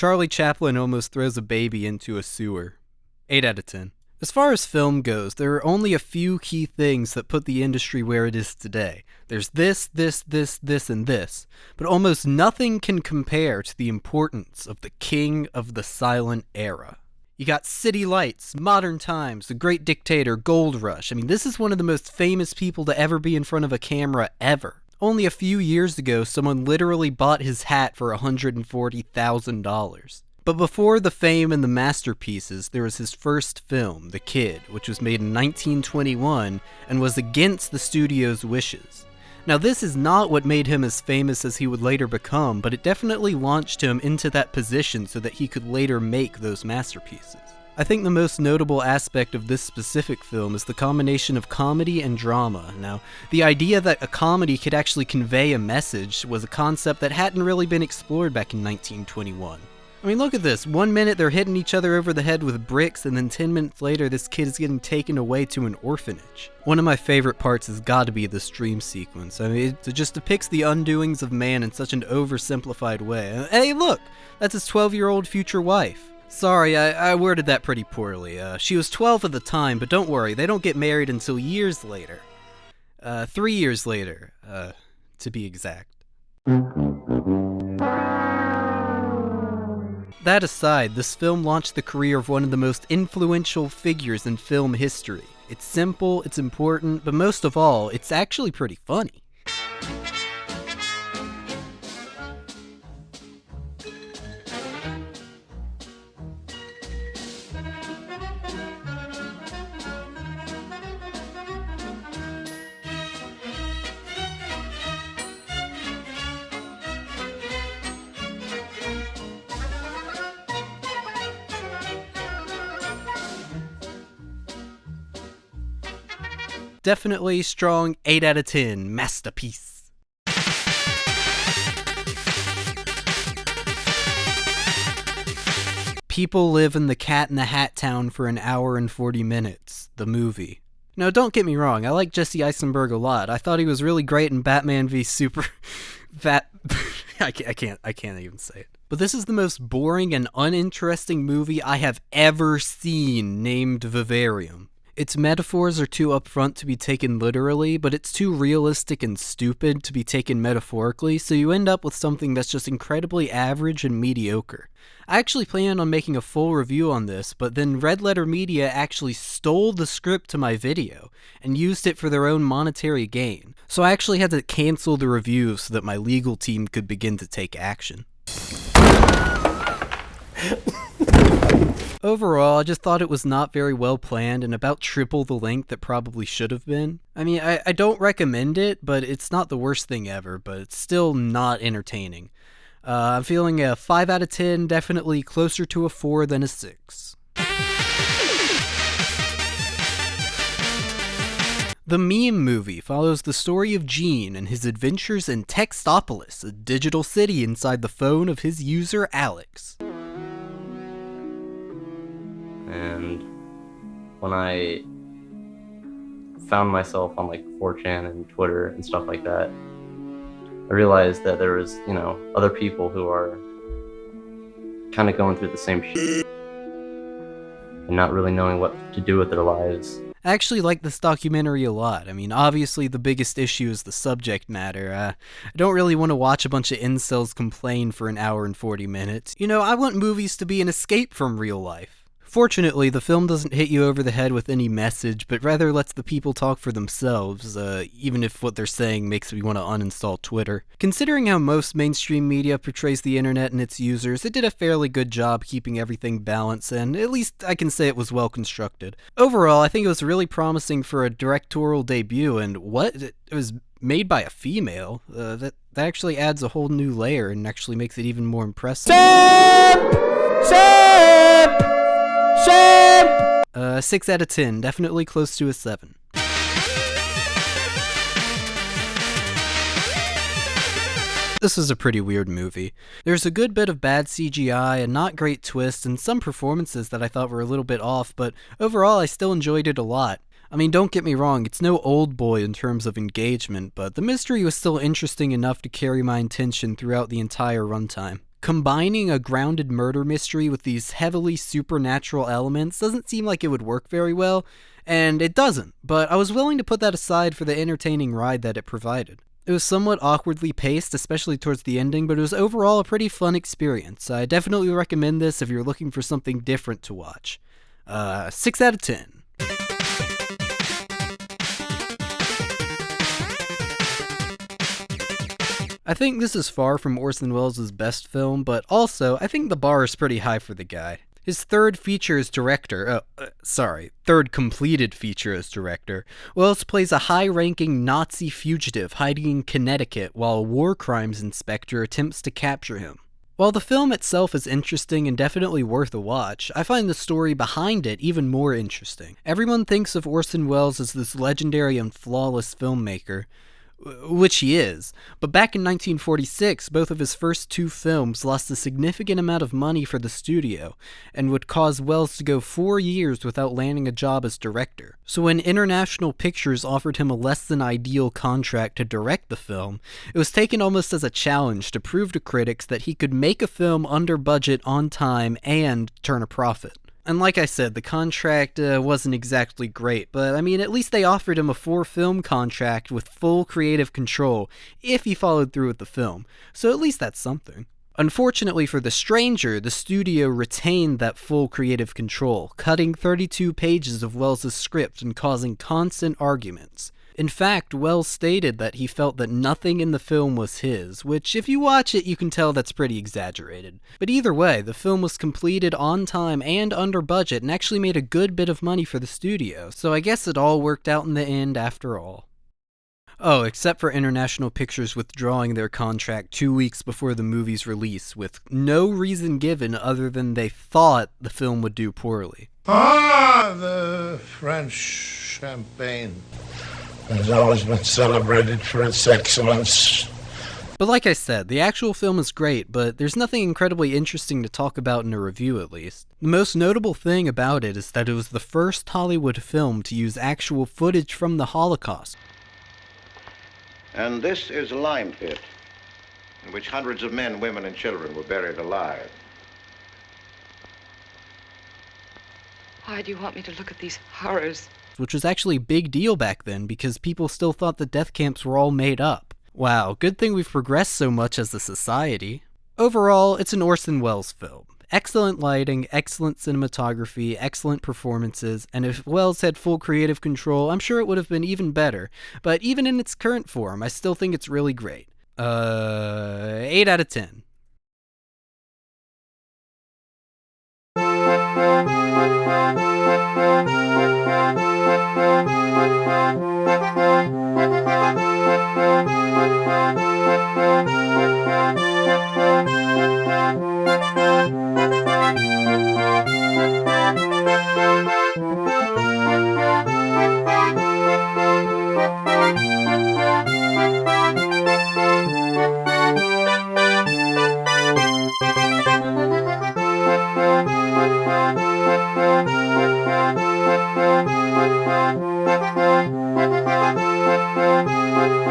Charlie Chaplin almost throws a baby into a sewer. 8 out of 10. As far as film goes, there are only a few key things that put the industry where it is today. There's this, and this, but almost nothing can compare to the importance of the king of the silent era. You got City Lights, Modern Times, The Great Dictator, Gold Rush. I mean, this is one of the most famous people to ever be in front of a camera ever. Only a few years ago, someone literally bought his hat for $140,000. But before the fame and the masterpieces, there was his first film, The Kid, which was made in 1921 and was against the studio's wishes. Now, this is not what made him as famous as he would later become, but it definitely launched him into that position so that he could later make those masterpieces. I think the most notable aspect of this specific film is the combination of comedy and drama. Now, the idea that a comedy could actually convey a message was a concept that hadn't really been explored back in 1921. I mean, look at this. 1 minute they're hitting each other over the head with bricks, and then 10 minutes later this kid is getting taken away to an orphanage. One of my favorite parts has got to be this dream sequence. I mean, it just depicts the undoings of man in such an oversimplified way. Hey, look! That's his 12-year-old future wife. Sorry, I worded that pretty poorly. She was 12 at the time, but don't worry, they don't get married until years later. 3 years later, to be exact. That aside, this film launched the career of one of the most influential figures in film history. It's simple, it's important, but most of all, it's actually pretty funny. Definitely strong 8 out of 10, masterpiece. People live in the Cat in the Hat town for an hour and 40 minutes, the movie. Now, don't get me wrong, I like Jesse Eisenberg a lot. I thought he was really great in Batman v Super... I can't even say it. But this is the most boring and uninteresting movie I have ever seen named Vivarium. Its metaphors are too upfront to be taken literally, but it's too realistic and stupid to be taken metaphorically, so you end up with something that's just incredibly average and mediocre. I actually planned on making a full review on this, but then Red Letter Media actually stole the script to my video and used it for their own monetary gain, so I actually had to cancel the review so that my legal team could begin to take action. Overall, I just thought it was not very well planned and about triple the length it probably should have been. I mean, I don't recommend it, but it's not the worst thing ever, but it's still not entertaining. I'm feeling a 5 out of 10, definitely closer to a 4 than a 6. The Meme Movie follows the story of Gene and his adventures in Textopolis, a digital city inside the phone of his user Alex. And when I found myself on like 4chan and Twitter and stuff like that, I realized that there was, other people who are kind of going through the same shit and not really knowing what to do with their lives. I actually like this documentary a lot. I mean, obviously the biggest issue is the subject matter. I don't really want to watch a bunch of incels complain for an hour and 40 minutes. I want movies to be an escape from real life. Fortunately, the film doesn't hit you over the head with any message, but rather lets the people talk for themselves, even if what they're saying makes me want to uninstall Twitter. Considering how most mainstream media portrays the internet and its users, it did a fairly good job keeping everything balanced, and at least I can say it was well constructed. Overall, I think it was really promising for a directorial debut, and it was made by a female. That actually adds a whole new layer and actually makes it even more impressive. 6 out of 10, definitely close to a 7. This was a pretty weird movie. There's a good bit of bad CGI, a not great twist, and some performances that I thought were a little bit off, but overall I still enjoyed it a lot. I mean, don't get me wrong, it's no Old Boy in terms of engagement, but the mystery was still interesting enough to carry my attention throughout the entire runtime. Combining a grounded murder mystery with these heavily supernatural elements doesn't seem like it would work very well, and it doesn't, but I was willing to put that aside for the entertaining ride that it provided. It was somewhat awkwardly paced, especially towards the ending, but it was overall a pretty fun experience. I definitely recommend this if you're looking for something different to watch. 6 out of 10. I think this is far from Orson Welles' best film, but also, I think the bar is pretty high for the guy. His third completed feature as director, Welles plays a high-ranking Nazi fugitive hiding in Connecticut while a war crimes inspector attempts to capture him. While the film itself is interesting and definitely worth a watch, I find the story behind it even more interesting. Everyone thinks of Orson Welles as this legendary and flawless filmmaker, which he is, but back in 1946, both of his first two films lost a significant amount of money for the studio, and would cause Welles to go 4 years without landing a job as director. So when International Pictures offered him a less than ideal contract to direct the film, it was taken almost as a challenge to prove to critics that he could make a film under budget, on time, and turn a profit. And like I said, the contract wasn't exactly great, but I mean, at least they offered him a 4-film contract with full creative control if he followed through with the film, so at least that's something. Unfortunately for The Stranger, the studio retained that full creative control, cutting 32 pages of Welles' script and causing constant arguments. In fact, Welles stated that he felt that nothing in the film was his, which if you watch it you can tell that's pretty exaggerated. But either way, the film was completed on time and under budget and actually made a good bit of money for the studio, so I guess it all worked out in the end after all. Oh, except for International Pictures withdrawing their contract 2 weeks before the movie's release, with no reason given other than they thought the film would do poorly. Ah, the French champagne has always been celebrated for its excellence. But like I said, the actual film is great, but there's nothing incredibly interesting to talk about in a review at least. The most notable thing about it is that it was the first Hollywood film to use actual footage from the Holocaust. And this is a lime pit in which hundreds of men, women, and children were buried alive. Why do you want me to look at these horrors? Which was actually a big deal back then because people still thought the death camps were all made up. Wow, good thing we've progressed so much as a society. Overall, it's an Orson Welles film. Excellent lighting, excellent cinematography, excellent performances, and if Welles had full creative control, I'm sure it would have been even better. But even in its current form, I still think it's really great. 8 out of 10.